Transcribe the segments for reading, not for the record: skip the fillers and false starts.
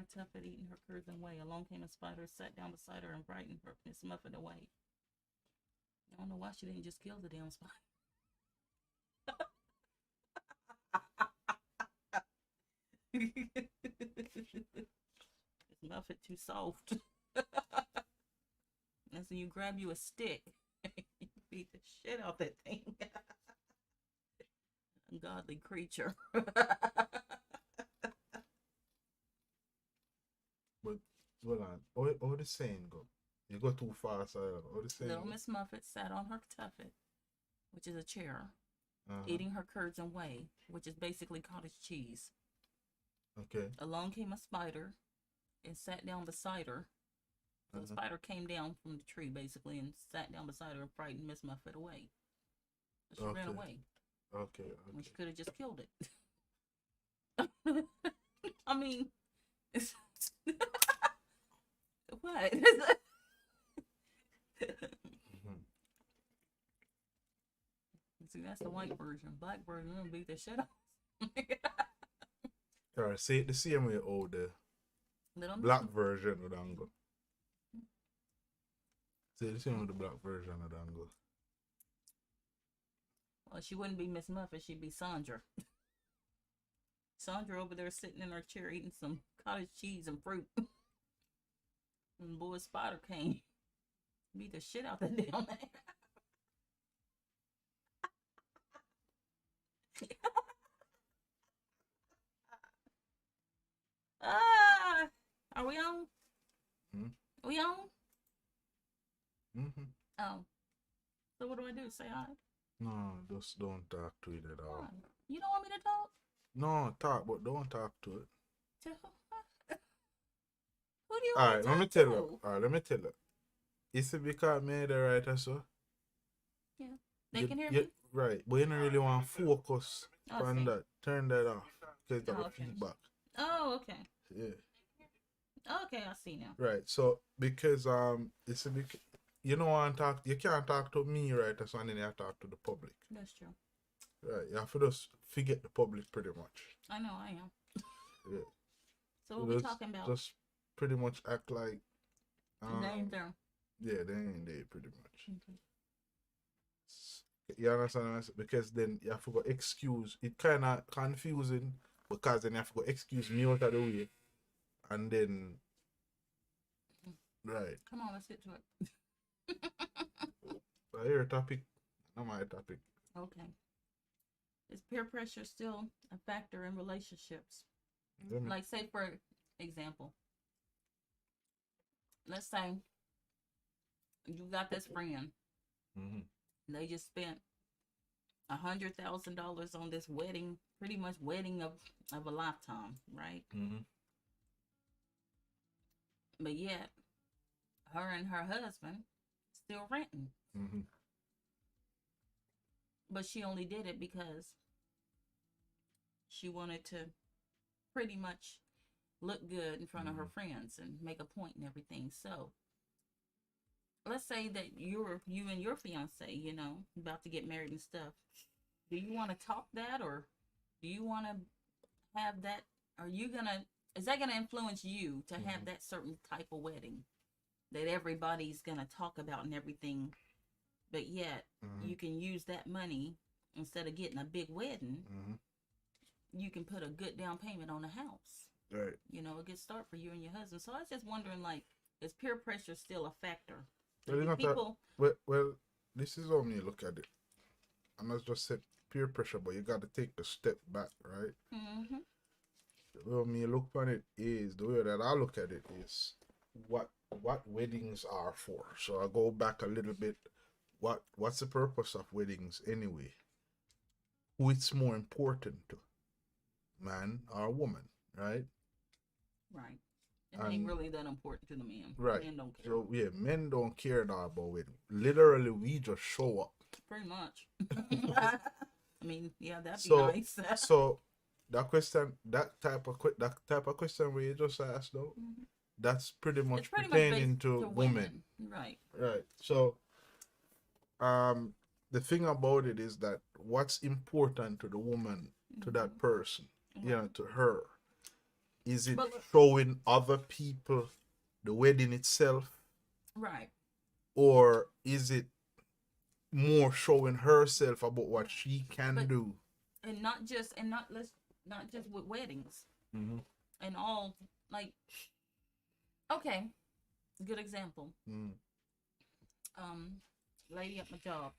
her tuffet, eating her curds and whey. Along came a spider, sat down beside her, and brightened her Miss Muffet away. I don't know why she didn't just kill the damn spider. This Muffet too soft. And so you grab you a stick, you beat the shit out that thing. Ungodly creature. But hold on, how the saying go? You go too fast. How the saying Little go? Miss Muffet sat on her tuffet, which is a chair, Uh-huh. eating her curds and whey, which is basically cottage cheese. Okay. Along came a spider and sat down beside her. So the spider came down from the tree basically and sat down beside her and frightened Miss Muffet away. So she ran away. Okay. When she could have just killed it. I mean, what? See, that's the white version. Black version, I'm gonna beat the shit out. Alright, say it the same way how the Little black version of Dango. Say the same with the black version of Dango. Well, she wouldn't be Miss Muffet, she'd be Sandra. Sandra over there sitting in her chair eating some cottage cheese and fruit. And boy, spider came. Beat the shit out that damn man. Are we on? Hmm? Are we on? Mm-hmm. Oh. So what do I do? Say hi? No, just don't talk to it at all. Why? You don't want me to talk? No, talk, but don't talk to it. To who? Who do you want Alright, to let me talk tell to? you. Alright, let me tell you. Is it because me the writer, so? Yeah. They can hear me? Right, but you don't really want to focus Oh, on see. that. Turn that off. Because Oh, that okay. feedback. Oh, okay. Yeah. Okay, I see now. Right. So because it's a big, you don't want to talk. You can't talk to me, right? So and then you have to talk to the public. That's true. Right. You have to just forget the public pretty much. I know, I am. Yeah. So what we talking about? Just pretty much act like. They ain't there. Yeah, they ain't there pretty much. Okay. You understand what I'm saying? Because then you have to go excuse. It kind of confusing because then you have to go excuse me out of the way, and then. Right. Come on, let's get to it. I hear a topic. Not my topic. Okay. Is peer pressure still a factor in relationships? Like, say, for example, let's say you got this friend. Mm-hmm. They just spent $100,000 on this wedding, pretty much wedding of a lifetime, right? Mm-hmm. But yet, her and her husband still renting. Mm-hmm. But she only did it because she wanted to pretty much look good in front of her friends and make a point and everything. So let's say that you and your fiance, you know, about to get married and stuff. Do you want to top that, or do you want to have that? Is that gonna influence you to have that certain type of wedding that everybody's gonna talk about and everything? But yet you can use that money instead of getting a big wedding. You can put a good down payment on a house. Right. You know, a good start for you and your husband. So I was just wondering, like, is peer pressure still a factor? Well, you know People. Well, this is how me look at it. I'm not just said peer pressure, but you got to take the step back, right? Mm-hmm. The way me look on it is the way that I look at it is what weddings are for. So I go back a little bit. What's the purpose of weddings anyway? Who it's more important to, man or woman, right? Right. It ain't really that important to the man. Right. Men don't care. So yeah, men don't care at all about wedding. Literally, we just show up. Pretty much. I mean, yeah, that'd be So nice. so that type of question where you just asked though, that's pretty much It's pretty pertaining much to women. Right. Right. So the thing about it is that what's important to the woman, to that person, you know, to her, Is it But look, showing other people the wedding itself, right. or is it more showing herself about what she can But do? and not just and not let's not just with weddings Mm-hmm. and all, like, okay, good example. Mm. Um, lady at my job,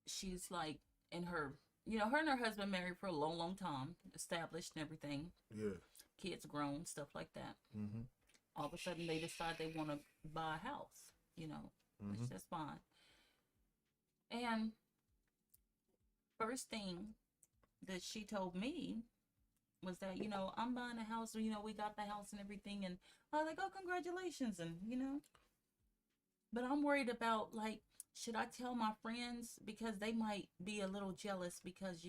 she's like in her, her and her husband married for a long, long time, established and everything, Yeah. kids grown, stuff like that. Mm-hmm. All of a sudden, they decide they want to buy a house, which Mm-hmm. that's fine. And first thing that she told me was that, I'm buying a house, we got the house and everything. And I was like, oh, congratulations. And, but I'm worried about, like, should I tell my friends, because they might be a little jealous because,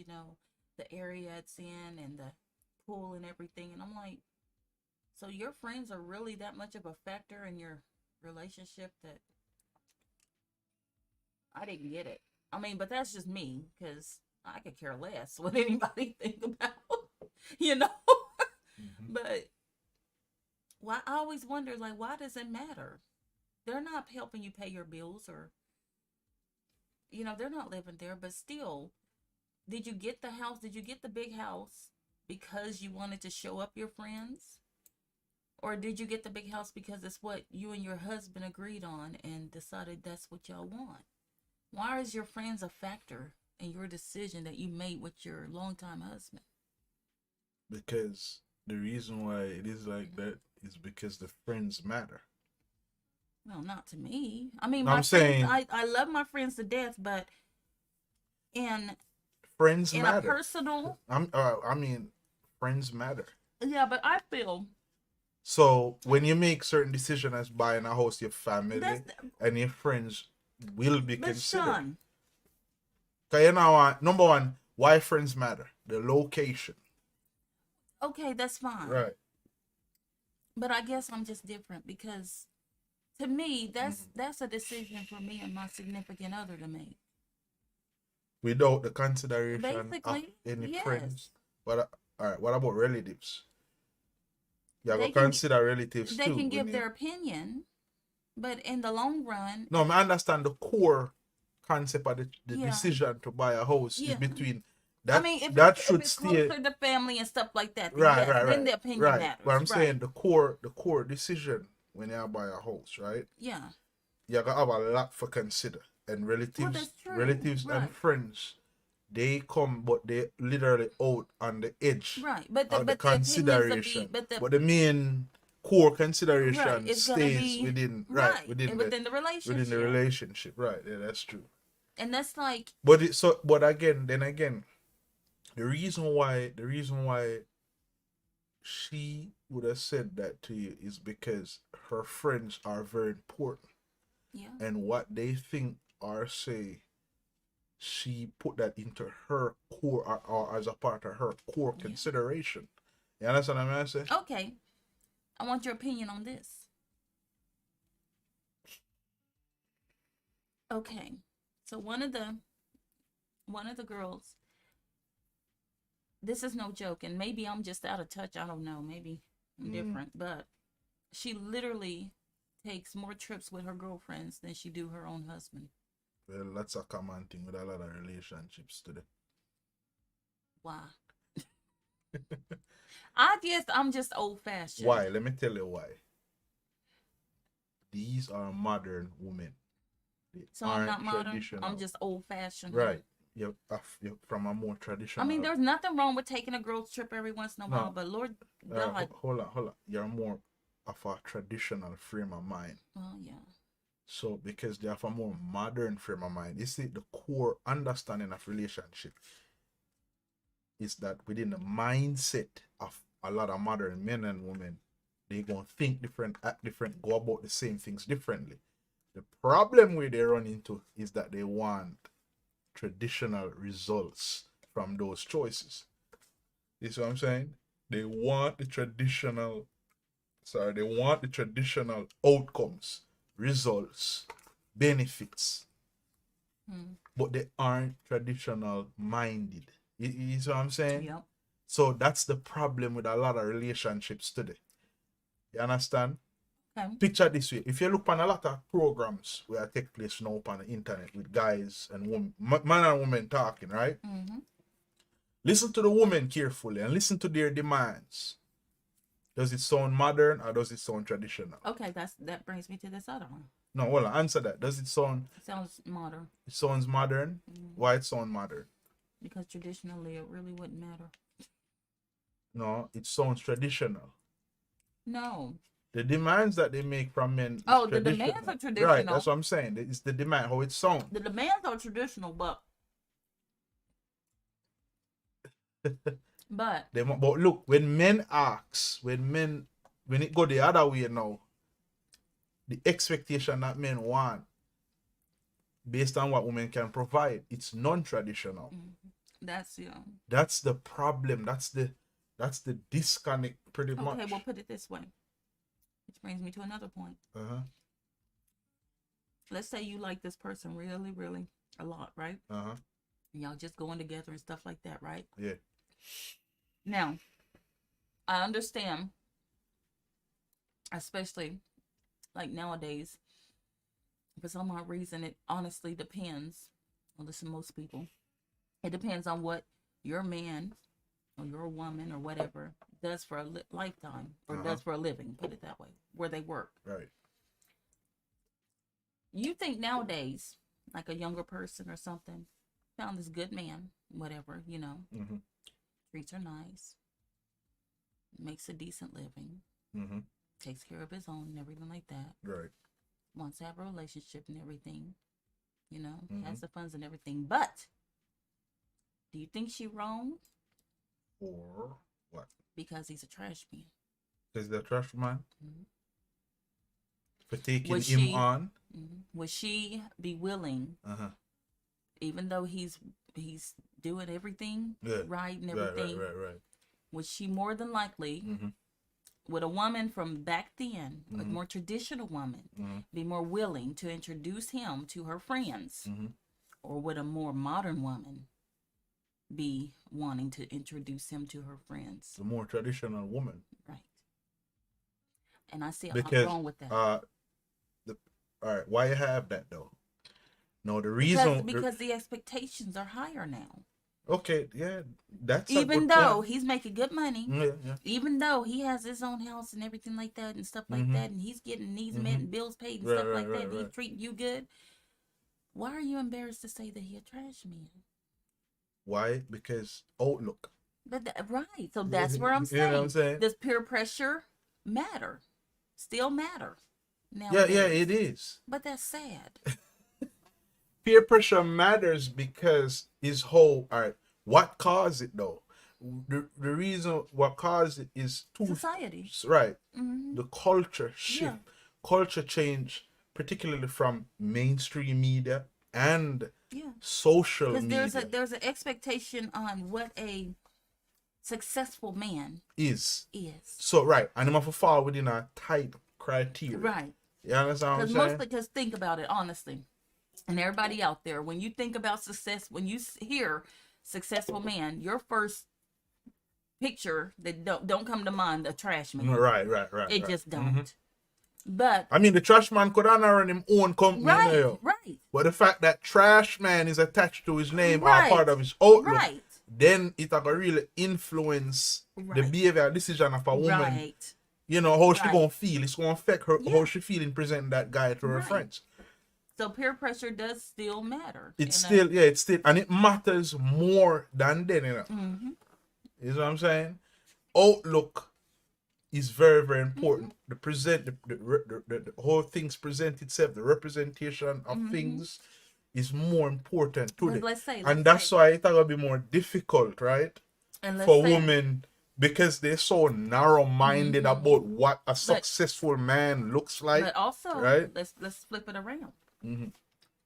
the area it's in and the pool and everything. And I'm like, so your friends are really that much of a factor in your relationship? That I didn't get it. I mean, but that's just me, because I could care less what anybody think about, you know. Mm-hmm. But why, I always wonder, like, why does it matter? They're not helping you pay your bills, or they're not living there. But still, did you get the house? Did you get the big house because you wanted to show up your friends? Or did you get the big house because it's what you and your husband agreed on and decided that's what y'all want? Why is your friends a factor in your decision that you made with your longtime husband? Because the reason why it is like that is because the friends matter. Well, not to me. I mean, I'm my saying friends, I love my friends to death, but in friends a matter. personal, I mean, friends matter. yeah, but I feel So when you make certain decisions as buying a house, your family that's, and your friends will be but considered. Sean, Cause number one, why friends matter? The location. okay, that's fine. Right. But I guess I'm just different, because to me, that's a decision for me and my significant other to make. Without the consideration Basically, of any yes. friends. But all right, what about relatives? You They have to can- consider relatives They too. can give their opinion, but in the long run, No, I understand the core concept of the Yeah. decision to buy a house is Yeah. between that. I mean, if that it's, should if it's stay closer to family and stuff like that, then right, yes, right, then right, the opinion right. matters. But I'm right. saying the core decision when you buy a house, right? Yeah. You gotta have a lot for consider, and Well, that's true. relatives Right. and friends, they come, but they literally out on the edge Right. But of the but the opinions will consideration. be, But the main core consideration right, it's gonna stays be within right within and the within the relationship. within the relationship. Right, yeah, that's true. And that's like, But again, the reason why she would have said that to you is because her friends are very important, yeah, and what they think or say, she put that into her core, or as a part of her core Yeah. consideration. You understand what I'm saying? okay. I want your opinion on this. Okay, so one of the girls. This is no joke, and maybe I'm just out of touch. I don't know. Maybe I'm different, but she literally takes more trips with her girlfriends than she do her own husband. Well, that's a common thing with a lot of relationships today. Why? I guess I'm just old fashioned. Why? Let me tell you why. These are modern women. They So I'm not modern. I'm just old fashioned. Right. You're from a more traditional. I mean, there's nothing wrong with taking a girls trip every once in a while, but Lord God. Hold on. You're more of a traditional frame of mind. Oh yeah. So because they have a more modern frame of mind, you see, the core understanding of relationship is that within the mindset of a lot of modern men and women, they gonna think different, act different, go about the same things differently. The problem where they run into is that they want traditional results from those choices. You see what I'm saying? They want the traditional outcomes, results, benefits, but they aren't traditional minded. You see what I'm saying? Yep. So that's the problem with a lot of relationships today. You understand? Okay. Picture this way. If you look on a lot of programs where take place now on the internet with guys and women, man and woman talking, right? Mm-hmm. Listen to the woman carefully and listen to their demands. Does it sound modern or does it sound traditional? Okay, that brings me to this other one. No, well, answer that. Does it sound? It sounds modern. It sounds modern. Mm-hmm. Why it sound modern? Because traditionally it really wouldn't matter. No, it sounds traditional. No. The demands that they make from men. Oh, the demands are traditional. Right, that's what I'm saying. It's the demand, how it sounds. The demands are traditional, but but look, when men ask, when it go the other way now, the expectation that men want, based on what women can provide, it's non-traditional. Mm-hmm. That's the problem. That's the disconnect, pretty much. Okay, we'll put it this way. Which brings me to another point. Let's say you like this person really, really a lot, right? Y'all just going together and stuff like that, right? Yeah. Now, I understand, especially like nowadays, for some odd reason, it honestly depends. Well, listen, most people, it depends on what your man or your woman or whatever does for a lifetime or does for a living, put it that way, where they work. Right. You think nowadays, like a younger person or something, found this good man, whatever, you know, treats her nice, makes a decent living, takes care of his own and everything like that. Right. Wants to have a relationship and everything, you know, has the funds and everything. But do you think she wrong? Or what? Because he's a trash man. Because the trash man? For taking him on? Would she be willing, even though he's doing everything right and everything, right. would she more than likely, would a woman from back then, a more traditional woman, be more willing to introduce him to her friends? Or would a more modern woman be wanting to introduce him to her friends? The more traditional woman. Right. And I see a lot wrong with that. All right, why you have that though? No, the reason because the expectations are higher now. Okay, yeah, that's even though he's making good money, yeah. Even though he has his own house and everything like that and stuff like that, and he's getting needs met and bills paid and stuff like that, and he's treating you good. Why are you embarrassed to say that he a trash man? Why? Because outlook. But right, so that's where I'm saying. You know what I'm saying? Does peer pressure matter? Still matter? Yeah, it is. But that's sad. Peer pressure matters because his whole, all right, what caused it though? The reason what caused it is society. Right. The culture shift, culture change, particularly from mainstream media and social media. Because there's an expectation on what a successful man is. So right, and I'm gonna fall within a tight criteria. Right. You understand what I'm saying? Because think about it honestly. And everybody out there, when you think about success, when you hear successful man, your first picture that don't come to mind a trash man. Right. It just don't. But I mean, the trash man could honor in his own company. Right. But the fact that trash man is attached to his name or part of his outlook, then it will really influence the behavior decision of a woman. Right. You know, how she gonna feel. It's gonna affect her how she feel in presenting that guy to her friends. So peer pressure does still matter. It's still, and it matters more than then, you know. You know what I'm saying? Outlook is very, very important. The whole things present itself, the representation of things is more important today. That's why it's gonna be more difficult, right? For women, because they're so narrow-minded about what a successful man looks like. But also, right? let's flip it around.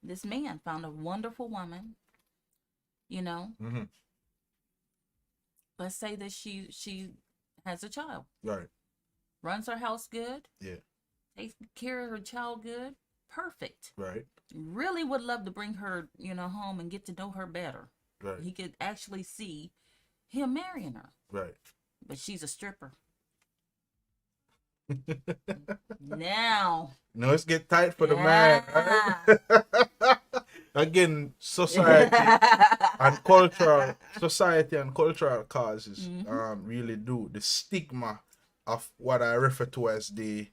This man found a wonderful woman, you know. Let's say that she has a child. Right. Runs her house good. Yeah. Takes care of her child good. Perfect. Right. Really would love to bring her, home and get to know her better. Right. He could actually see him marrying her. Right. But she's a stripper. Now. No, it's get tight for the man. Right? Again, society and cultural causes really do. The stigma of what I refer to as the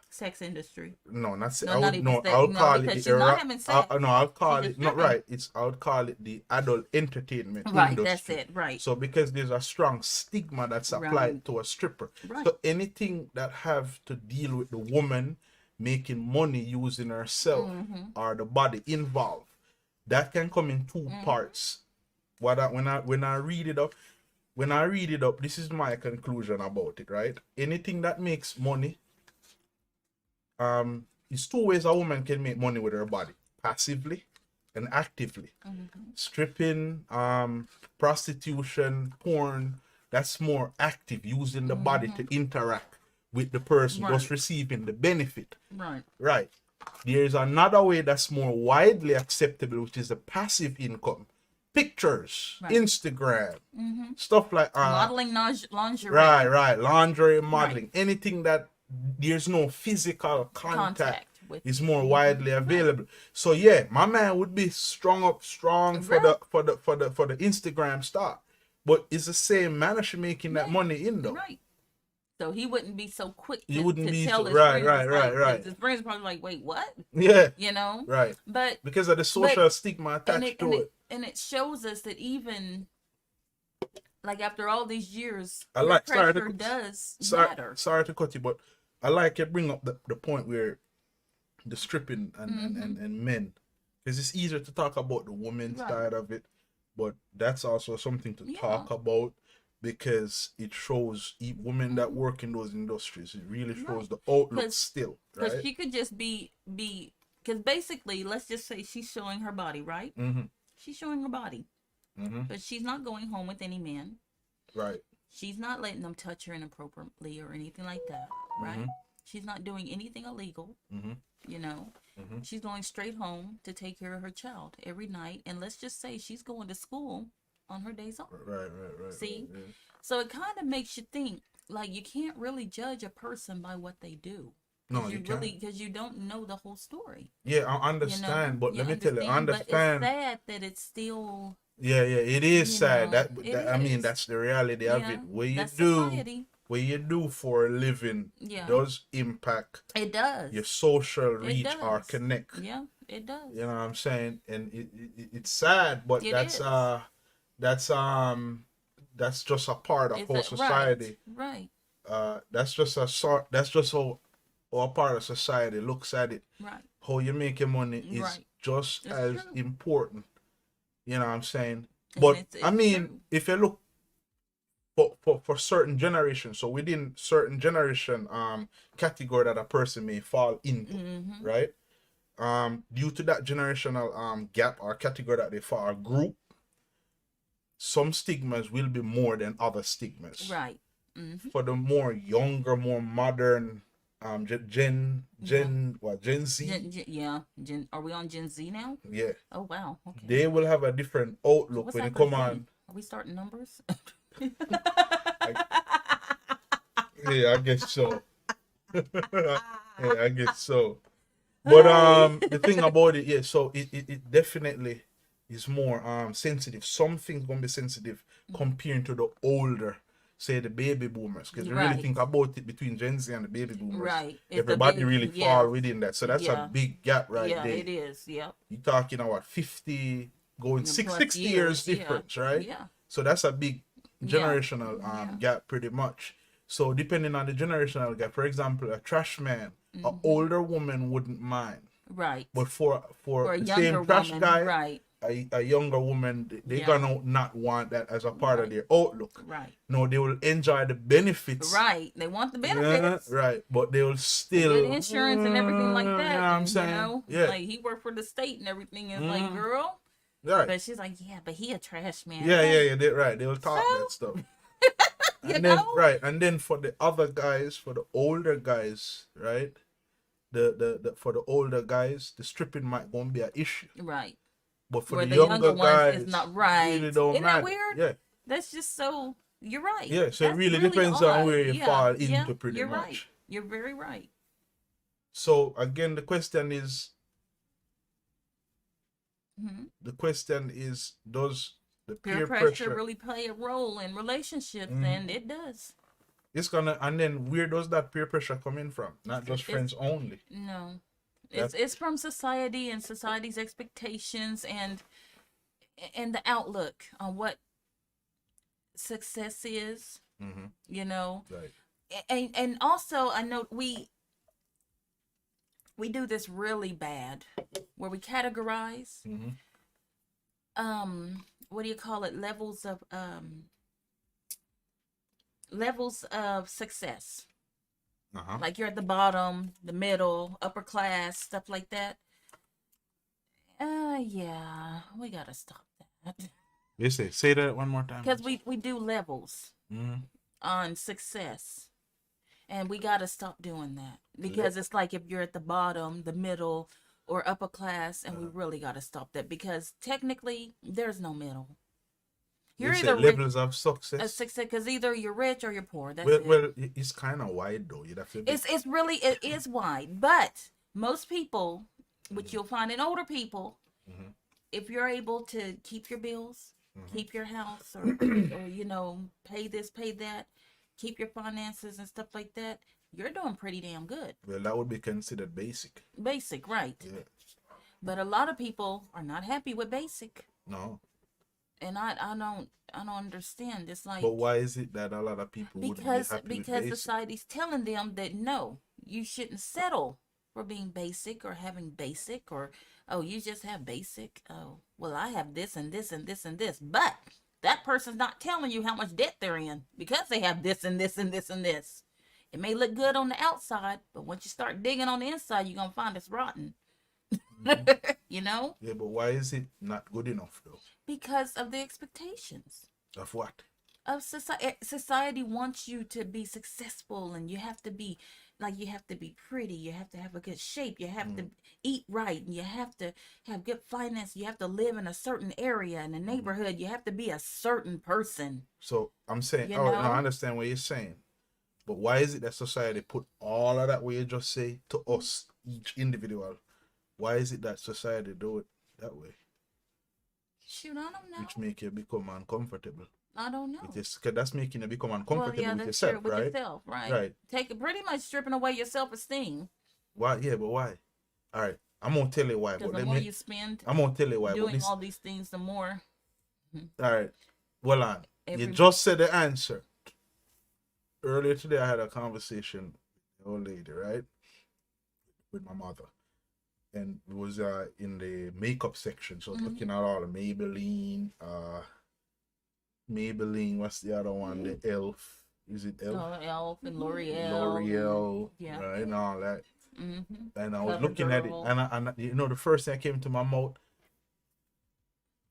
sex industry. No, not se- No, I would, not even no, sex. I would No, call it because the she's not having sex. no, I'll call She's it just not stripping. right. I would call it the adult entertainment Right, industry. that's it. Right. So because there's a strong stigma that's applied Right. to a stripper. Right. So anything that have to deal with the woman making money using herself or the body involved, that can come in two parts. When I read it up, this is my conclusion about it, right? Anything that makes money, it's two ways a woman can make money with her body: passively and actively. Stripping, prostitution, porn, that's more active, using the body to interact with the person, just receiving the benefit. Right. There's another way that's more widely acceptable, which is the passive income. Pictures, Instagram, stuff like modeling lingerie. Right. Lingerie modeling. Anything that there's no physical contact with is more widely available. So yeah, my man would be strong for the Instagram star. But it's the same manner she making that money in though. Right. So he wouldn't be so quick to, wouldn't to be tell so, his right, friends. right. His friends probably like, wait, what? Yeah. You know? Right. But because of the social stigma attached to it. And it shows us that even like after all these years, pressure does matter. Sorry to cut you, but I like you bring up the point where the stripping and men, because it's easier to talk about the women's side of it, but that's also something to talk about because it shows women that work in those industries. It really shows the outlook still, right? Because she could just be because basically, let's just say she's showing her body, right? She's showing her body, but she's not going home with any man, right? She's not letting them touch her inappropriately or anything like that, right? She's not doing anything illegal, you know. She's going straight home to take care of her child every night, and let's just say she's going to school on her days off. Right. See? So it kind of makes you think, like, you can't really judge a person by what they do. No, you can't. Because you don't know the whole story. Yeah, I understand, but let me tell you, I understand. But it's sad that it's still... Yeah, it is sad. I mean, that's the reality of it. What you do for a living does impact. It does. Your social reach or connect. Yeah, it does. You know what I'm saying? And it's sad, but that's just a part of whole society. Right. That's just how a part of society looks at it. Right. How you make your money is just as important. You know what I'm saying? But it's I mean, true. If you look for certain generations, so within certain generation category that a person may fall into, right? Due to that generational gap or category that they fall, or group, some stigmas will be more than other stigmas. Right. For the more younger, more modern Gen Z. Are we on Gen Z now? Yeah. Oh wow. Okay. They will have a different outlook when they come on. Are we starting numbers? Yeah, I guess so. I guess so. But the thing about it, so it definitely is more sensitive. Some things gonna be sensitive comparing to the older, say the baby boomers, because you really think about it between Gen Z and the baby boomers. Right. Everybody really fall within that. So that's a big gap there. Yeah, it is. Yeah. You're talking about 50 going 60 years difference, right? Yeah. So that's a big generational gap pretty much. So depending on the generational gap, for example, a trash man, an older woman wouldn't mind. Right. But for a the younger same trash woman, guy, a younger woman, they're gonna not want that as a part of their outlook. Right. No, they will enjoy the benefits. Right. They want the benefits. Right. But they will still good insurance and everything like that. You know what I'm saying? You know? Like he worked for the state and everything. Is like, girl. Right. But she's like, yeah, but he a trash man. Yeah. They will talk that stuff. And then and then for the other guys, for the older guys, right? The for the older guys, the stripping might gonna be an issue. Right. But for the younger guys, it's not right. really don't Isn't matter. that weird? Yeah. That's just so. You're right. Yeah, so it That's really depends on odd. where you Yeah, fall yeah, into pretty you're much. right. You're very right. So again, the question is, Hmm. does the Peer peer pressure pressure really play a role in relationships, Mhm. and it does. it's gonna, and then where does that peer pressure come in from? Not just It's friends only. no. That It's from society and society's expectations and the outlook on what success is, mm-hmm. you know. Right. And also I know we do this really bad where we categorize Mm-hmm. what do you call it, levels of success. Uh-huh. Like you're at the bottom, the middle, upper class, stuff like that. Yeah, we gotta stop that. You say that one more time. Because we do levels Mm-hmm. on success. And we gotta stop doing that. Because it's like if you're at the bottom, the middle, or upper class, and we really gotta stop that. Because technically, there's no middle. You're You either say levels of success. success, because either you're rich or you're poor. That's Well, it. well, it's kind of wide though. You'd have to. It's really, it is wide. But most people, which you'll find in older people, Mhm. if you're able to keep your bills, Mhm. keep your house, or you know, pay this, pay that, keep your finances and stuff like that, you're doing pretty damn good. Well, that would be considered basic. Basic, right? Yeah. But a lot of people are not happy with basic, No. and I don't understand. It's like But why is it that a lot of people wouldn't be happy with because basic? society's telling them that no, you shouldn't settle for being basic or having basic, or oh, you just have basic. Oh, well, I have this and this and this and this, but that person's not telling you how much debt they're in because they have this and this and this and this. It may look good on the outside, but once you start digging on the inside, you're gonna find it's rotten. Mhm. You know, Yeah, but why is it not good enough though? because of the expectations Of what? of society. Society wants you to be successful, and you have to be like, you have to be pretty, you have to have a good shape, you have to eat right, and you have to have good finance, you have to live in a certain area in a neighborhood, you have to be a certain person. So I'm saying, You oh, no, know? I understand what you're saying, but why is it that society put all of that, what you just say, to us, each individual? Why is it that society do it that way? Shoot, I don't know. Which make you become uncomfortable. I don't know. Cause that's making you become Well, uncomfortable yeah, with that's yourself, true, with right? yourself, right? Right. Take it, pretty much stripping away your self-esteem. Why? Yeah, but why? All right, I'm gonna tell you why. Because But the more you spend I'm gonna tell you why. But doing this, all these things, the more. all right, well, on. You Every- just said the answer. Earlier today, I had a conversation with an old lady, right, with my mother, and it was in the makeup section. So I was looking at all the Maybelline. What's the other one? The Elf. Is it Elf? Oh, Elf and L'Oreal. L'Oreal, Yeah. right, and all that. Mm-hmm. And I was CoverGirl. looking at it, and you know, the first thing that came to my mouth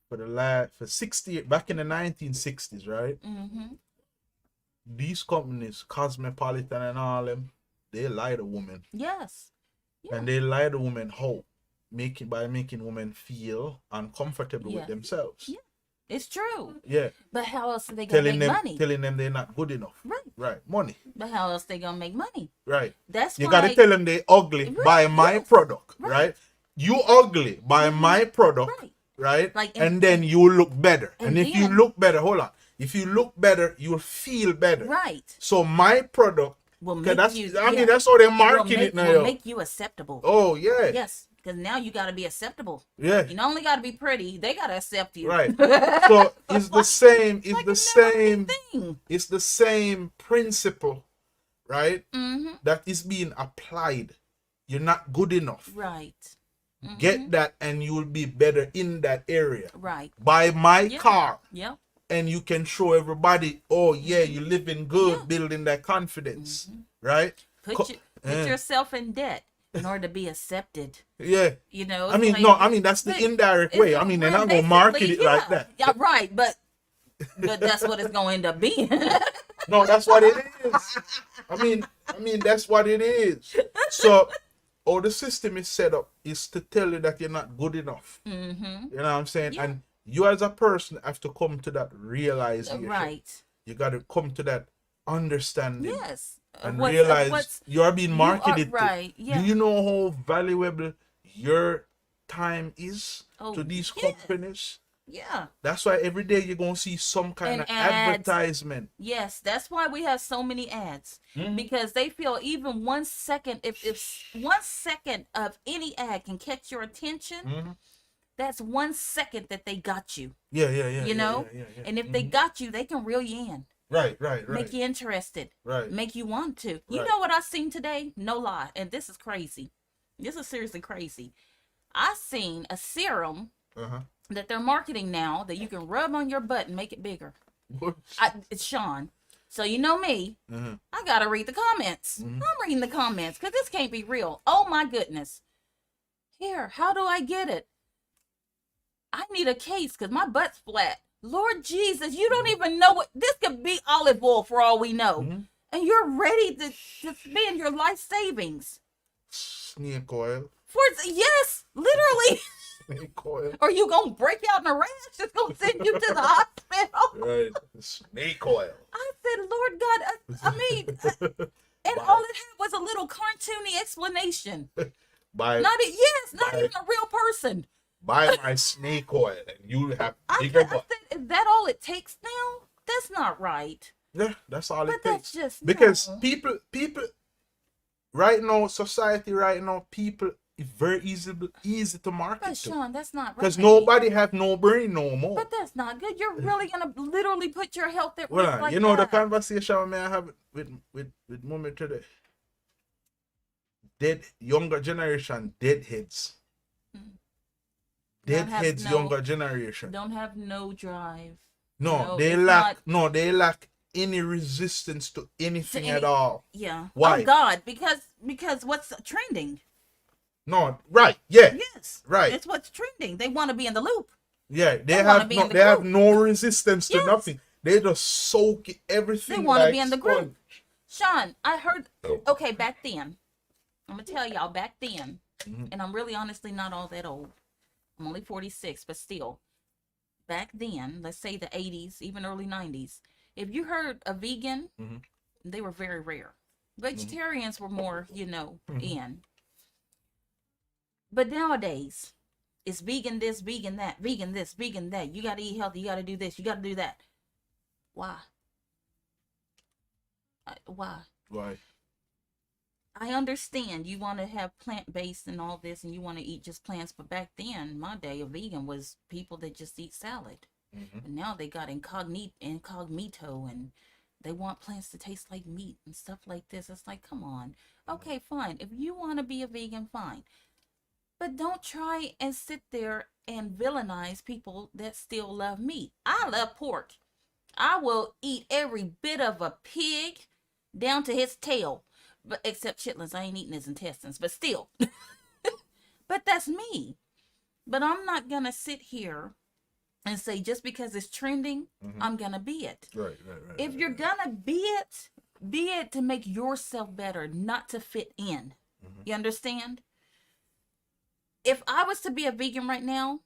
for 60 back in the 1960s, right? Mm-hmm. These companies, Cosmopolitan and all them, they lie to women, Yes. Yeah. and they lie to women how by making women feel uncomfortable Yeah. with themselves. Yeah. It's true. Yeah, But how else are they gonna make money? telling them they're not good enough. Right. Money. But how else they gonna make money? Right. That's You why. gotta tell them they ugly. Right, Buy my yes. product. Right. Right. You ugly. Buy my product. Right. Right. Like, and then you look better. and And if you then- look better, hold on. If you look better, you'll feel better. Right. So my product. Will 'cause make that's, you. I mean, yeah. that's how they're Will marketing make, it now. will yo. make you acceptable. Oh yeah. Yes. Because now you gotta be acceptable. Yeah. You not only gotta be pretty, they gotta accept you. Right. So it's the same. It's Like the a never-ending same. thing. It's the same principle, right? Mm-hmm. That is being applied. You're not good enough. Right. Mm-hmm. Get that, and you will be better in that area. Right. Buy my Yeah. car, Yep. and you can show everybody, oh yeah, you're living good, Yeah. building that confidence, right? Put Yeah. yourself in debt in order to be accepted. Yeah. You know. I mean, like- no, I mean that's the Like, indirect it's way. I mean, they're not gonna basically, market it like yeah. that. Yeah, right, but that's what it's gonna end up being. No, that's what it is. I mean, that's what it is. So, the system is set up is to tell you that you're not good enough. Mm-hmm. You know what I'm saying? Yeah. And you as a person have to come to that realization. Right. You got to come to that understanding. Yes. And realize you're being marketed right. to. Yeah. Do you know how valuable your time is to these companies? Yeah. That's why every day you're going to see some kind of advertisement. Yes, that's why we have so many ads. Because they feel even 1 second, if 1 second of any ad can catch your attention, that's 1 second that they got you. Yeah. You know? Yeah. And if they got you, they can reel you in. Right. Make you interested. Right. Make you want to. You know what I seen today? No lie. And this is crazy. This is seriously crazy. I seen a serum that they're marketing now that you can rub on your butt and make it bigger. It's SHAWN. So you know me. I gotta read the comments. I'm reading the comments because this can't be real. Oh my goodness. Here, how do I get it? I need a case because my butt's flat. Lord Jesus, you don't even know what this could be. Olive oil for all we know. And you're ready to spend your life savings. Snake oil. Yes, literally. Snake oil. Or you gonna break out in a rash that's gonna send you to the hospital. Right. Snake oil. I said, Lord God, I mean, and all it had was a little cartoony explanation. Not even a real person. Buy my snake oil and you have bigger butt. I said, is that all it takes now? That's not right. Yeah, that's all it takes. That's just because people right now, society right now, people it's very easy to market. But Sean, that's not right. Because nobody have no brain no more. But that's not good. You're really gonna literally put your health at risk. Well, like you know that. the conversation I have with mommy today. Younger generation deadheads. Deadheads, younger generation. Don't have no drive. No, they lack any resistance to anything at all. Yeah. Why? Oh God, because what's trending? No, right, yeah. Yes. Right. It's what's trending. They want to be in the loop. Yeah, they have no resistance to nothing. They just soak everything. They want to be in the group. Sean, I heard okay, back then. I'm gonna tell y'all back then, and I'm really honestly not all that old. I'm only 46, but still, back then, let's say the 80s, even early 90s, if you heard a vegan, they were very rare. Vegetarians were more, in. But nowadays, it's vegan this, vegan that, vegan this, vegan that. You got to eat healthy. You got to do this. You got to do that. Why? Why? I understand you want to have plant-based and all this and you want to eat just plants, but back then, my day, a vegan was people that just eat salad. And now they got incognito and they want plants to taste like meat and stuff like this. It's like, come on. Okay, fine. If you want to be a vegan, fine. But don't try and sit there and villainize people that still love meat. I love pork. I will eat every bit of a pig down to his tail. But except chitlins, I ain't eating his intestines, but still. But that's me. But I'm not going to sit here and say just because it's trending, I'm going to be it. Right. If you're going to be it to make yourself better, not to fit in. You understand? If I was to be a vegan right now,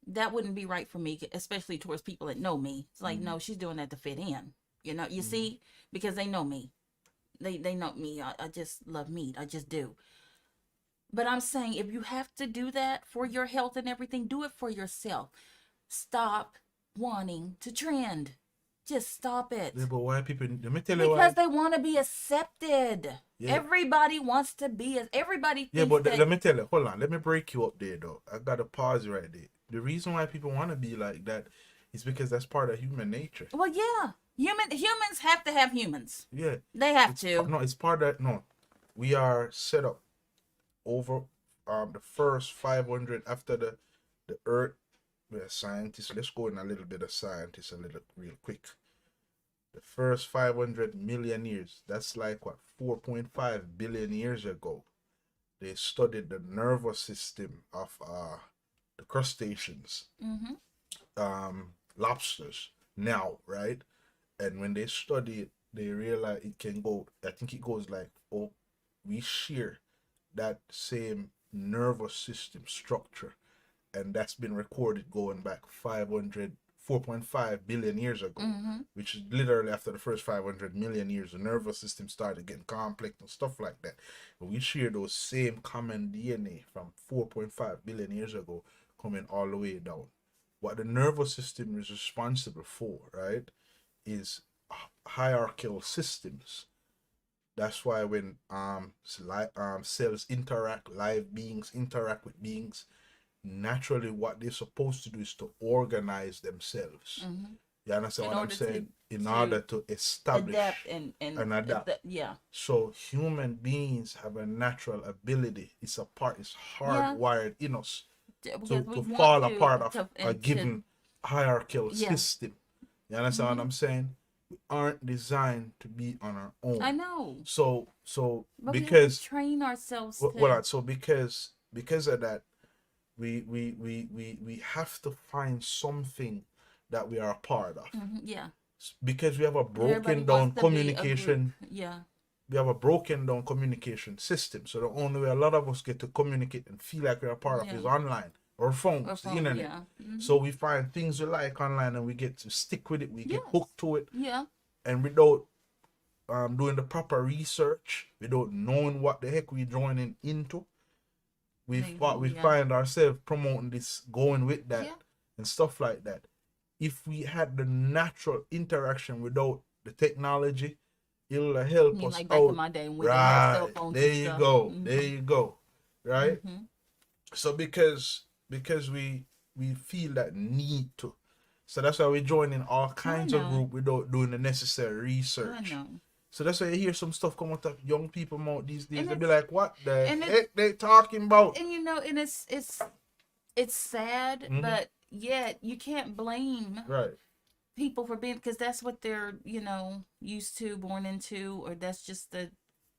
that wouldn't be right for me, especially towards people that know me. It's like, no, she's doing that to fit in. You see? Because they know me. They know me. I just love meat. I just do. But I'm saying if you have to do that for your health and everything, do it for yourself. Stop wanting to trend. Just stop it. Yeah, but why people? Let me tell you why. Because they want to be accepted. Yeah. Everybody wants to be. Everybody. Yeah, but let me tell you. Hold on. Let me break you up there, though. I gotta pause right there. The reason why people want to be like that is because that's part of human nature. Well, yeah. Humans have to have humans. Yeah. They have to. No, it's part of no. We are set up over the first 500 after the Earth. We're scientists. Let's go in a little bit of scientists real quick. The first 500 million years. That's like what 4.5 billion years ago. They studied the nervous system of the crustaceans, lobsters. Now, right? And when they study it, they realize it can go, I think it goes like, we share that same nervous system structure and that's been recorded going back 4.5 billion years ago, which is literally after the first 500 million years, the nervous system started getting complex and stuff like that. But we share those same common DNA from 4.5 billion years ago coming all the way down. What the nervous system is responsible for, right, is hierarchical systems. That's why when cells interact, live beings interact with beings, naturally what they're supposed to do is to organize themselves. You understand what I'm saying? In order to establish adapt and adapt. Yeah. So human beings have a natural ability. It's hardwired in us to fall apart of a given hierarchical system. You understand what I'm saying? We aren't designed to be on our own. I know. So but because we have to train ourselves so because of that, we have to find something that we are a part of. Yeah. Because we have a broken down communication. Yeah. We have a broken down communication system. So the only way a lot of us get to communicate and feel like we're a part of is online or phones, the internet. Yeah. So we find things we like online and we get to stick with it. We get hooked to it. Yeah. And without doing the proper research, without knowing what the heck we're joining into, we find ourselves promoting this, going with that and stuff like that. If we had the natural interaction without the technology, it'll help us like back in my day when we didn't have cell phones. There you go. There you go. Right? So because we feel that need to. So that's why we join in all kinds of group without doing the necessary research. I know. So that's why you hear some stuff come out of young people mouth these days. They'll be like, what the heck they talking about? And and it's sad, but yet you can't blame people for being, because that's what they're, used to, born into, or that's just the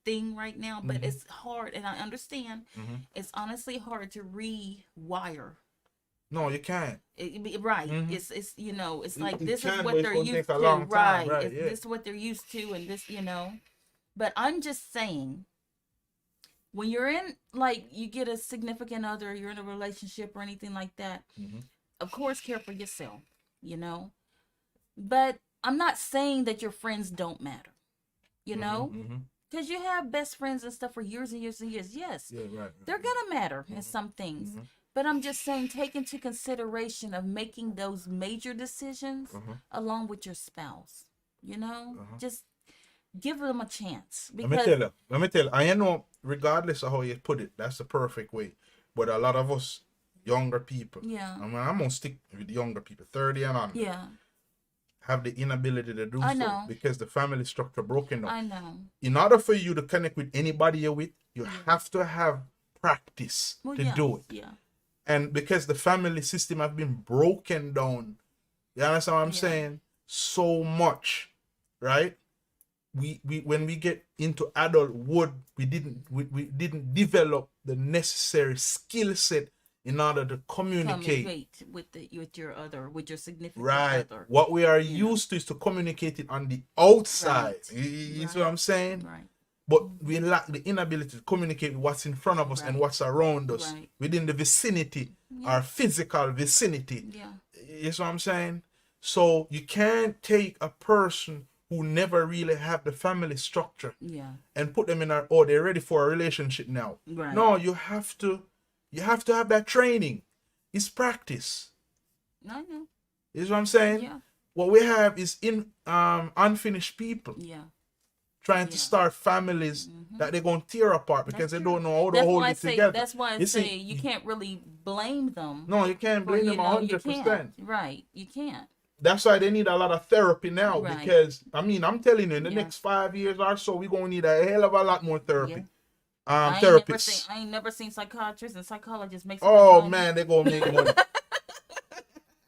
thing right now. But it's hard, and I understand. It's honestly hard to rewire. No, you can't. It's it's like this is can, what but they're it's gonna used take a to. long time, This is what they're used to, and this, But I'm just saying, when you're in, like, you get a significant other, you're in a relationship or anything like that, of course, care for yourself, But I'm not saying that your friends don't matter, Because you have best friends and stuff for years and years and years. Yes, they're going to matter in some things. But I'm just saying, take into consideration of making those major decisions along with your spouse, Just give them a chance. Because Let me tell you. I know, regardless of how you put it, that's the perfect way. But a lot of us younger people, I'm going to stick with younger people, 30 and on, have the inability to do so because the family structure broken down. I know. In order for you to connect with anybody you're with, you have to have practice to do it. Yeah. And because the family system have been broken down, you understand what I'm saying? So much, right? We when we get into adulthood, we didn't develop the necessary skill set in order to communicate with your significant other. What we are used to is to communicate it on the outside. You see what I'm saying? Right. But we lack the inability to communicate what's in front of us and what's around us within the vicinity, our physical vicinity. Yeah. You see what I'm saying? So you can't take a person who never really have the family structure and put them in they're ready for a relationship now. Right. No, you have to have that training. It's practice. I know. You see what I'm saying? Yeah. What we have is unfinished people. Yeah. Trying to start families that they're going to tear apart because they don't know how to hold it together. That's why I say you can't really blame them. No, you can't blame them 100%. Right, you can't. That's why they need a lot of therapy now because, I'm telling you, in the next 5 years or so, we're going to need a hell of a lot more therapy. Therapists. I ain't never seen psychiatrists and psychologists make man, they're going to make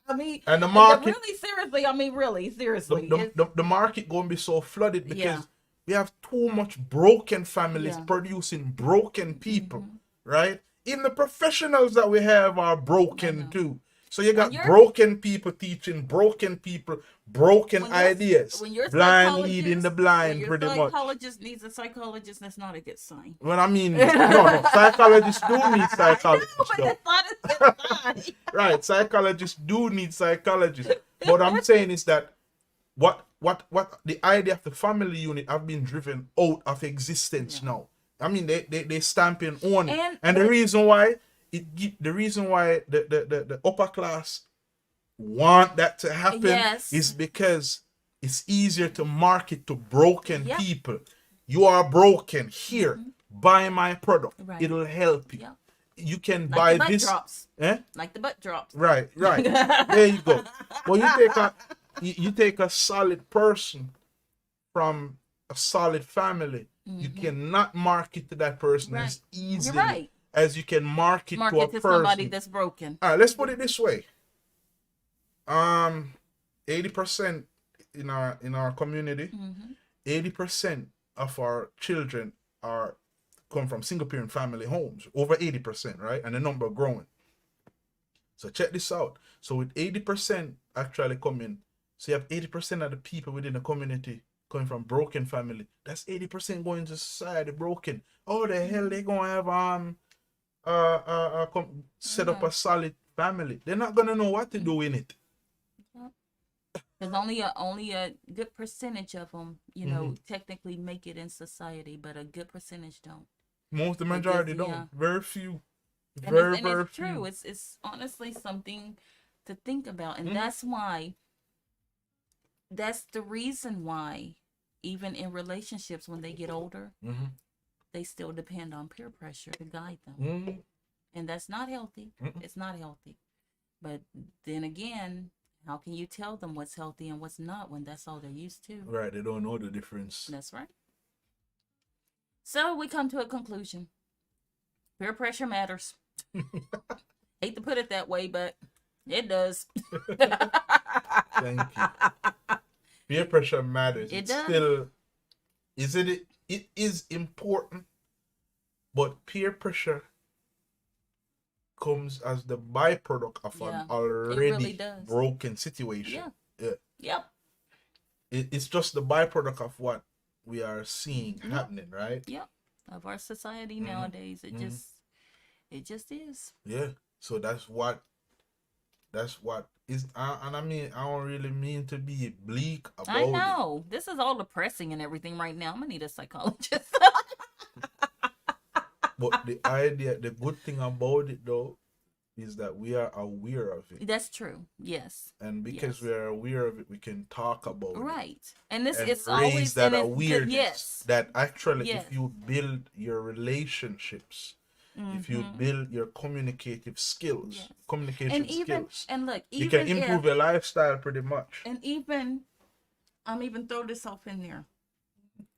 money. And the market... Really seriously. The market going to be so flooded because... We have too much broken families producing broken people, right? Even the professionals that we have are broken too. So you got When you're broken people teaching broken people broken when ideas, when your blind leading the psychologist when blind, your pretty much. psychologist needs a psychologist, that's not a good sign. Well, I mean, no, psychologists do need psychologists, I know, but though. that's not a good sign. Right, psychologists do need psychologists. But I'm saying is that what the idea of the family unit have been driven out of existence Yeah. now. I mean, they stamping on it, And and the reason why the upper class want that to happen yes, is because it's easier to market to broken Yep. people. You are broken here. Buy my product. Right. It'll help you. Yep. You can like buy the butt this. drops, Eh? like the butt drops. Right. There you go. Well, you take a solid person from a solid family. You cannot market to that person Right. as easily You're right. as you can market to a Market to person. somebody that's broken. All right, let's put it this way. 80% in our community, 80% of our children come from single parent family homes. Over 80%, right? And the number growing. So check this out. So with 80% actually coming, so you have 80% of the people within the community coming from broken family. That's 80% going to society broken. Oh, the hell they gonna have set up a solid family? They're not gonna know what to do in it. There's only a good percentage of them, technically make it in society, but a good percentage don't. The majority yeah. don't. Very few. And Very it's few. true. It's honestly something to think about, and that's the reason why, even in relationships when they get older, they still depend on peer pressure to guide them, and that's not healthy. It's not healthy. But then again, how can you tell them what's healthy and what's not when that's all they're used to? Right, they don't know the difference. That's right. So we come to a conclusion. Peer pressure matters. Hate to put it that way, but it does. Thank you. Peer pressure matters. It It's does. still, it is important, but peer pressure comes as the byproduct of an already really broken situation. Yeah. Yep. It's just the byproduct of what we are seeing happening, right? Yep. Of our society nowadays, it just is. Yeah. So that's what is, and I mean, I don't really mean to be bleak about I know. This is all depressing and everything right now. I'm gonna need a psychologist. But the good thing about it though, is that we are aware of it. That's true. Yes. And because we are aware of it, we can talk about it. Right. And it's raise always that and awareness. yes. That actually, if you build your relationships, if you build your communicative skills, skills, and look, you can improve your lifestyle pretty much. And I'm even throw this off in there.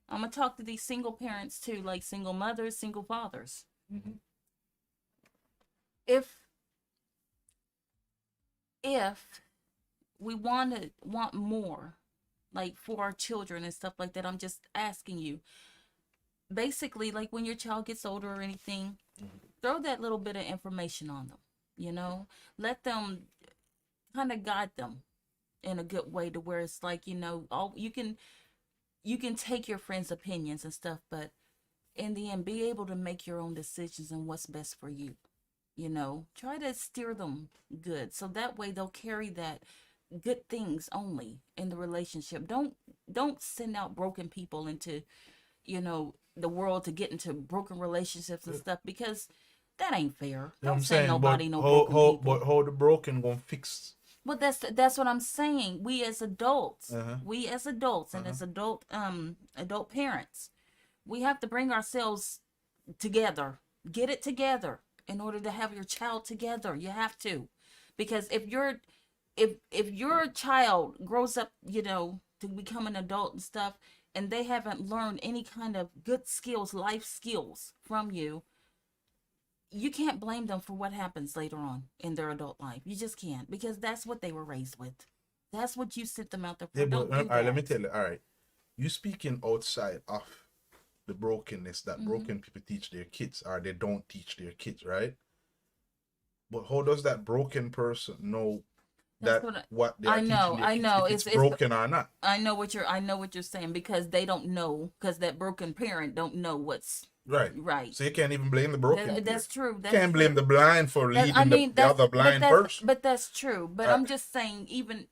I'm gonna talk to these single parents too, like single mothers, single fathers. If we want more, like for our children and stuff like that, I'm just asking you. Basically, like when your child gets older or anything, throw that little bit of information on them. Let them kind of guide them in a good way to where it's like, all you can take your friends' opinions and stuff, but in the end, be able to make your own decisions and what's best for you. Try to steer them good, so that way they'll carry that good things only in the relationship. Don't send out broken people into, the world to get into broken relationships and stuff, because that ain't fair. Don't send nobody no broken people. But how the broken gonna fix? Well, that's what I'm saying. We as adults, and as adult parents, we have to bring ourselves together, get it together in order to have your child together. You have to, because if your child grows up, to become an adult and stuff, and they haven't learned any kind of good skills, life skills from you, you can't blame them for what happens later on in their adult life. You just can't, because that's what they were raised with. That's what you sent them out there for. Yeah, but all right, let me tell you. All right, you speaking outside of the brokenness that broken people teach their kids, or they don't teach their kids, right? But how does that broken person know That's that what what they are I know. teaching their I kids, know. if it's broken or not? I know what you're saying, because they don't know, because that broken parent don't know what's Right. right. So you can't even blame the broken That's parent. true. You That's can't true. blame the blind for I leading mean, the other blind person. but that's true. But Uh, I'm just saying, even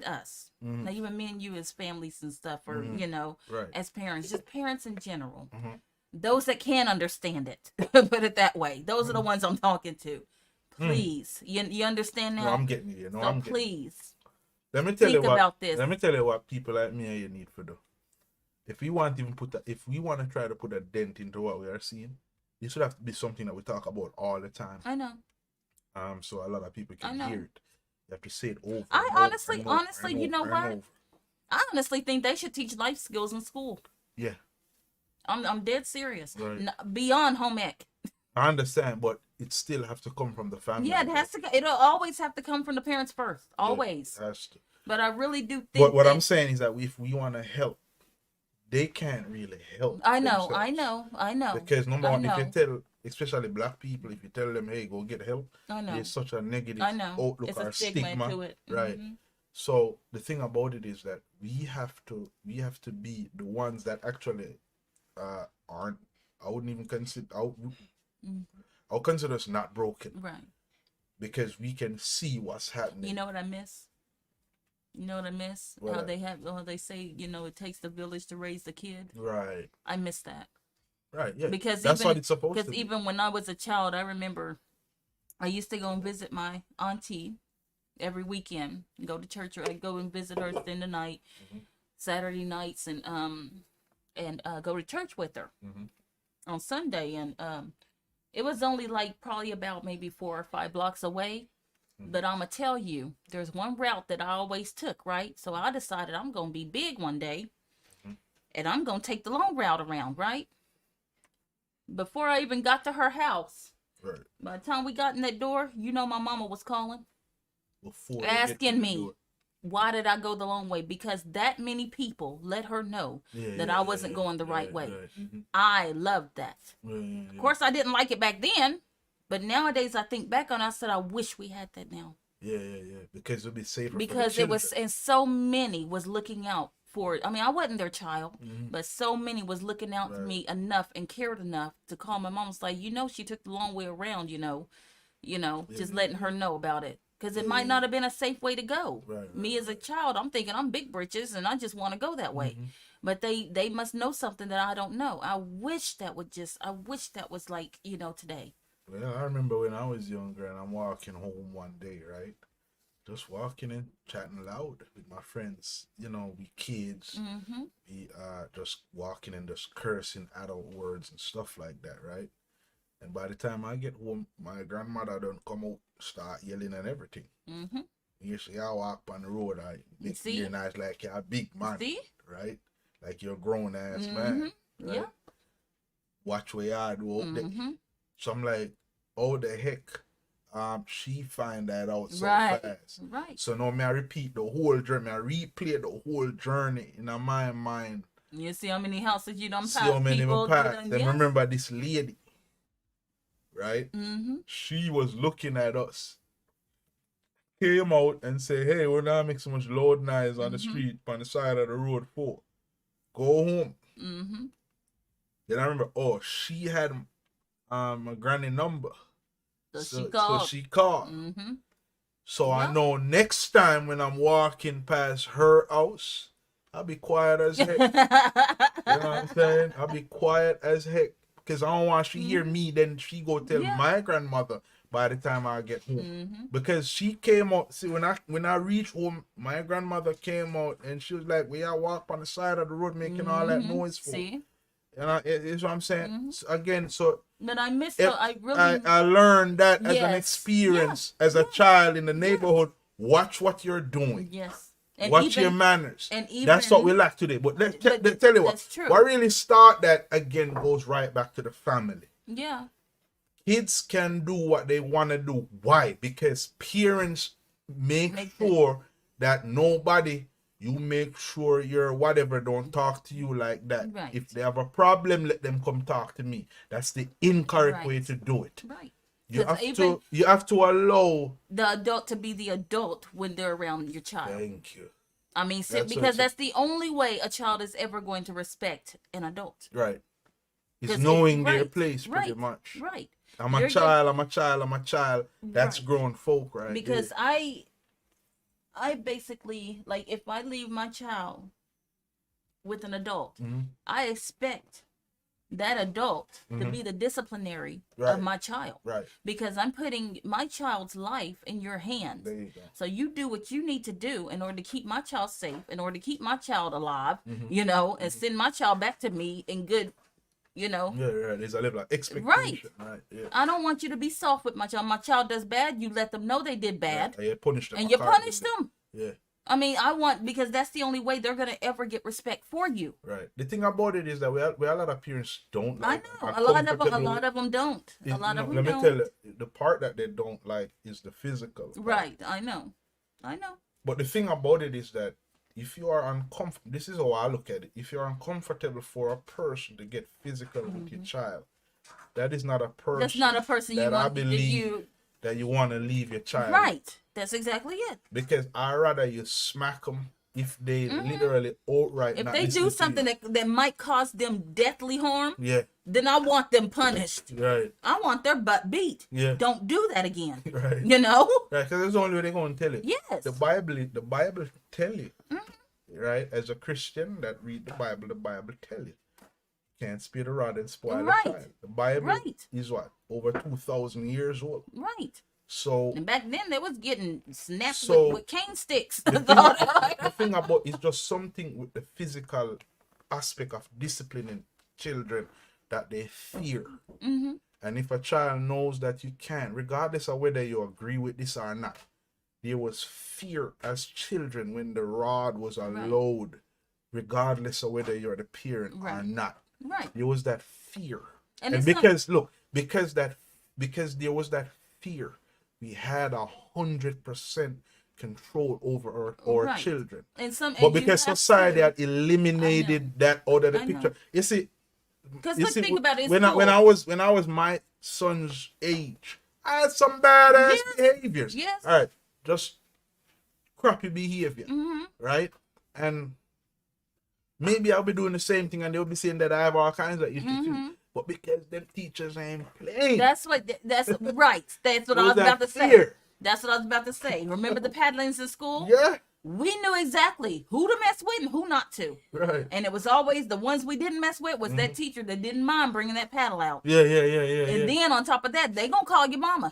us, Mhm. now even me and you as families and stuff, or Mhm. Right. as parents, just parents in general, Mhm. those that can understand it, put it that way. Those are the Mhm. ones I'm talking to. Mhm. Please, you understand No, that? I'm getting you. No, So I'm getting you. please Let me tell you think what. about this. Let me tell you what people like me and you need to do. If we want to even if we want to try to put a dent into what we are seeing, this should have to be something that we talk about all the time. I know. So a lot of people I can know. hear it. You have to say it over I and over honestly, and over honestly, and you know over and what? over. I honestly think they should teach life skills in school. Yeah, I'm dead serious. right. Beyond home ec. I understand, but it still have to come from the family. Yeah, it has to. It'll always have to come from the parents first. Yeah, Always. it has to. But I really do But think what that, I'm saying is that if we want to help, they can't really help I themselves. know. Because number I one, if you know. tell, especially black people, if you tell them, "Hey, go get help," I know. there's such a negative I know. outlook It's or a stigma to it. right? Mhm. So the thing about it is that we have to be the ones that actually aren't. I wouldn't even consider. I'll consider us not broken, Right. because we can see what's happening. You know what I miss? You know what I miss? What How that? they say, it takes the village to raise the kid. Right. I miss that. Right. Yeah. Because that's what it's supposed to because be. even when I was a child, I remember I used to go and visit my auntie every weekend. Go to church, or I'd go and visit her, spend the night, Saturday nights, and go to church with her on Sunday. And it was only like probably about maybe 4 or 5 blocks away. But I'm gonna tell you, there's one route that I always took, right? So I decided I'm gonna be big one day, and I'm gonna take the long route around, right? Before I even got to her house, Right. by the time we got in that door, my mama was calling, Before asking me, why did I go the long way? Because that many people let her know that I wasn't going the right way. Right. I loved that. Of course, I didn't like it back then, but nowadays I think back on it, I said, I wish we had that now. Yeah. Because it would be safer. Because it was, and so many was looking out for it. I mean, I wasn't their child, but so many was looking out for me enough and cared enough to call my mom. It's like, she took the long way around, just letting her know about it. Because it might not have been a safe way to go. Me as a child, I'm thinking I'm big britches and I just want to go that way. But they must know something that I don't know. I wish that was like, today. Well, I remember when I was younger and I'm walking home one day, right? Just walking and chatting loud with my friends. We kids. We just walking and just cursing adult words and stuff like that, right? And by the time I get home, my grandmother don't come out, start yelling and everything. You see, I walk on the road, I make you nice like you're a big man, right? Like you're a grown ass man, right? Yeah. Watch where you do out there. So I'm like, oh the heck, she find that out so fast. Right. So now I repeat the whole journey, I replay the whole journey in my mind. You see how many houses you done passed. See how many people passed. Then remember this lady, right? She was looking at us. Came out and say, "Hey, we're not making so much loud noise on the street, on the side of the road for. Go home." Then I remember, she had my granny number. So she called. So I know next time when I'm walking past her house, I'll be quiet as heck. You know what I'm saying? I'll be quiet as heck. Because I don't want she hear me, then she go tell my grandmother by the time I get home. Because she came out, see, when I reached home, my grandmother came out and she was like, "We all walk on the side of the road making all that noise for." See? And it's what I'm saying. So again, so but I miss I learned that as an experience as a child in the neighborhood. Watch what you're doing. Yes. And watch your manners. And even, that's what we lack today. But tell you what really start that again goes right back to the family. Yeah. Kids can do what they want to do. Why? Because parents make sure that nobody, you make sure your whatever don't talk to you like that. Right. If they have a problem, let them come talk to me. That's the incorrect way to do it. Right. You have to allow the adult to be the adult when they're around your child. Thank you. I mean, because that's the only way a child is ever going to respect an adult. Right. It's knowing their place pretty right, much. Right. I'm a child. That's right. grown folk, right? Because I basically, like, if I leave my child with an adult, I expect that adult to be the disciplinary of my child. Right. Because I'm putting my child's life in your hands. There you go. So you do what you need to do in order to keep my child safe, in order to keep my child alive, you know, and send my child back to me in good, you know. Yeah, right. There's a level of expectation. Right. Yeah. I don't want you to be soft with my child. My child does bad, you let them know they did bad. Yeah, you punish them. And you punish them. Yeah. I mean, because that's the only way they're gonna ever get respect for you. Right. The thing about it is that we a lot of parents don't like. I know. A lot of them don't. A lot of them don't. Let me tell you, the part that they don't like is the physical part. Right. I know. But the thing about it is that if you are uncomfortable, this is how I look at it. If you're uncomfortable for a person to get physical with your child, that is not a person. That's not a person that you want I believe that you want to leave your child. Right. That's exactly it. Because I rather you smack them if they literally outright. If they do something that might cause them deathly harm, then I want them punished. Right. I want their butt beat. Yeah. Don't do that again. Right. You know. Right. Because that's the only way they're going to tell you. Yes. The Bible tell you. Right. As a Christian that read the Bible tell you. Can't spare the rod and spoil the child. The Bible is what? Over 2,000 years old. Right. So and back then they was getting snapped with cane sticks. The thing about it's just something with the physical aspect of disciplining children that they fear. And if a child knows that you can't, regardless of whether you agree with this or not, there was fear as children when the rod was allowed, regardless of whether you're the parent or not. Right. There was that fear. And because there was that fear, we had 100% control over our children. But because society had eliminated that out of the picture, you see, think about it. When I was my son's age, I had some badass behaviors. Yes. All right, just crappy behavior, right? And maybe I'll be doing the same thing, and they'll be saying that I have all kinds of issues too. But because them teachers ain't playing. That's right. That's what I was about to say. That's what I was about to say. Remember the paddlings in school? Yeah. We knew exactly who to mess with and who not to. Right. And it was always the ones we didn't mess with was that teacher that didn't mind bringing that paddle out. Yeah. And then on top of that, they gonna call your mama.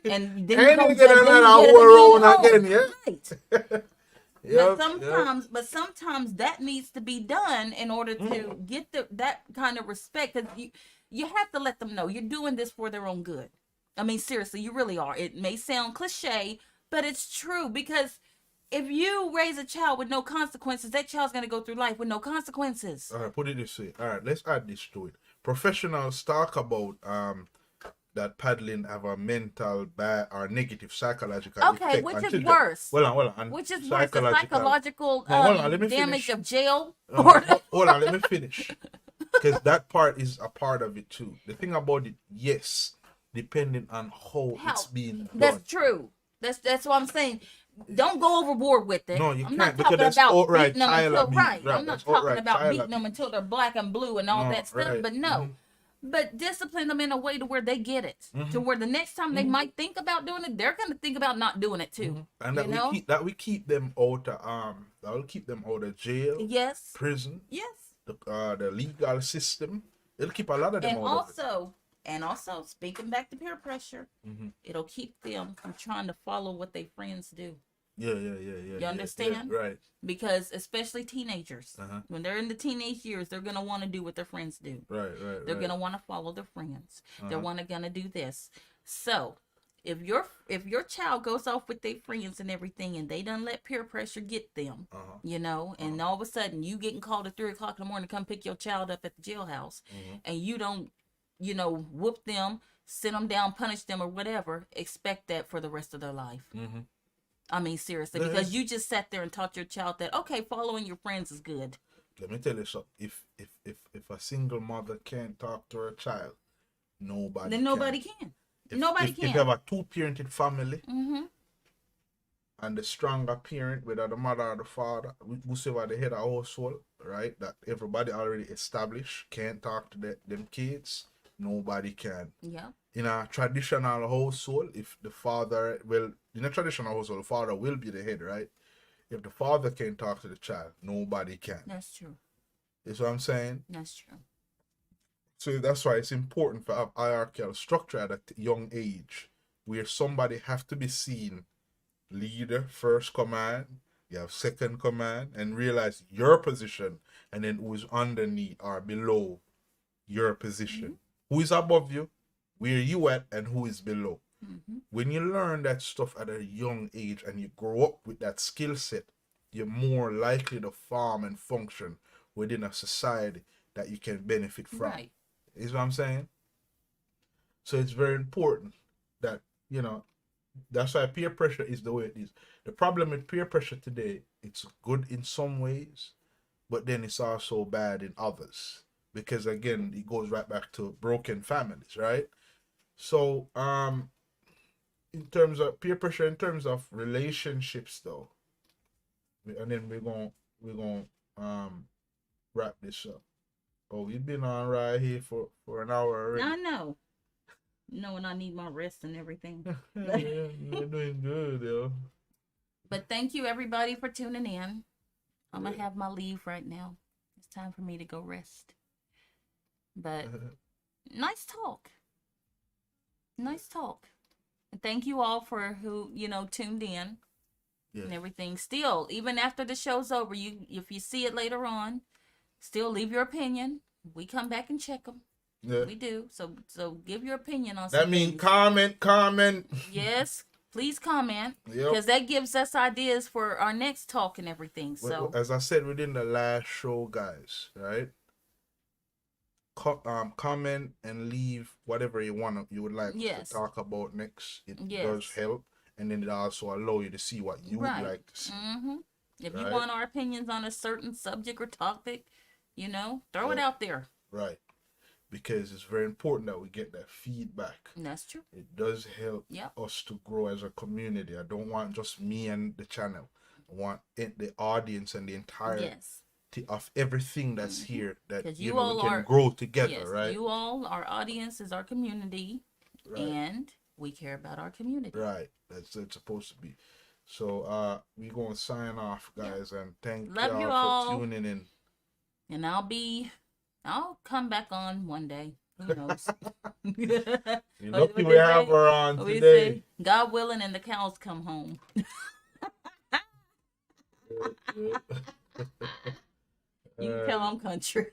And then you get another war on again, yeah. Right. But sometimes that needs to be done in order to get that kind of respect. Because you have to let them know you're doing this for their own good. I mean, seriously, you really are. It may sound cliche, but it's true. Because if you raise a child with no consequences, that child's going to go through life with no consequences. All right, put it this way. All right, let's add this to it. Professionals talk about that paddling have a mental bad or negative psychological effect which on is children. worse. Hold on. Which is worse, the psychological damage finish. of jail? Hold on, let me finish. Because that part is a part of it too. The thing about it, yes, depending on how it's being done. That's true. That's what I'm saying. Don't go overboard with it. No, you I'm can't, not talking because about outright beating them until right. I'm not talking about beating them until they're black and blue and all that stuff. Right. But no. But discipline them in a way to where they get it. To where the next time they might think about doing it, they're gonna think about not doing it too. And that we keep them out of that will keep them out of jail. Yes. Prison. Yes. The legal system. It'll keep a lot of them out of it. And also, speaking back to peer pressure, it'll keep them from trying to follow what their friends do. Yeah. You understand? Yeah, right. Because especially teenagers, when they're in the teenage years, they're going to want to do what their friends do. Right. They're going to want to follow their friends. They're going to do this. So, if your child goes off with their friends and everything, and they don't let peer pressure get them, and all of a sudden you getting called at 3 o'clock in the morning to come pick your child up at the jailhouse, and you don't, whoop them, sit them down, punish them, or whatever, expect that for the rest of their life. I mean, seriously, because you just sat there and taught your child that, okay, following your friends is good. Let me tell you something. If a single mother can't talk to her child, nobody can. Nobody if you can. have a two-parented family Mm-hmm. and the stronger parent, whether the mother or the father, whosoever the head of household, right, that everybody already established, can't talk to them kids, nobody can. Yeah. In a traditional household, if the father, well, in a traditional household, the father will be the head, right? If the father can talk to the child, nobody can. That's true. You see what I'm saying? That's true. So that's why it's important to have hierarchical structure at a young age, where somebody have to be seen leader, first command, you have second command, and realize your position, and then who is underneath or below your position. Who is above you, where you at, and who is below. When you learn that stuff at a young age and you grow up with that skill set, you're more likely to form and function within a society that you can benefit from. Right. Is what I'm saying? So it's very important that, that's why peer pressure is the way it is. The problem with peer pressure today, it's good in some ways, but then it's also bad in others. Because again, it goes right back to broken families, right? So, in terms of peer pressure, in terms of relationships though, and then we're gonna wrap this up. Oh, we've been on right here for an hour already. I know. Knowing I need my rest and everything. Yeah, you're doing good, yo. But thank you everybody for tuning in. I'm gonna have my leave right now. It's time for me to go rest. But nice talk. Nice talk. And thank you all for who, tuned in and everything. Still, even after the show's over, if you see it later on, still leave your opinion. We come back and check them. Yeah. We do. So give your opinion on something. That means comment. Yes, please comment. Because that gives us ideas for our next talk and everything. So as I said within the last show, guys, right? Comment and leave whatever you would like to talk about next. It does help, and then it also allow you to see what you would like to see. If you want our opinions on a certain subject or topic, throw it out there. Right. Because it's very important that we get that feedback. That's true. It does help us to grow as a community. I don't want just me and the channel. I want the audience and the entire of everything that's here that we can grow together, right? You all, our audience is our community, and we care about our community. Right. That's it's supposed to be. So we're going to sign off, guys, and thank you all for tuning in. And I'll come back on one day. Who knows? You're lucky we have her on today. God willing, and the cows come home. You can tell I'm country.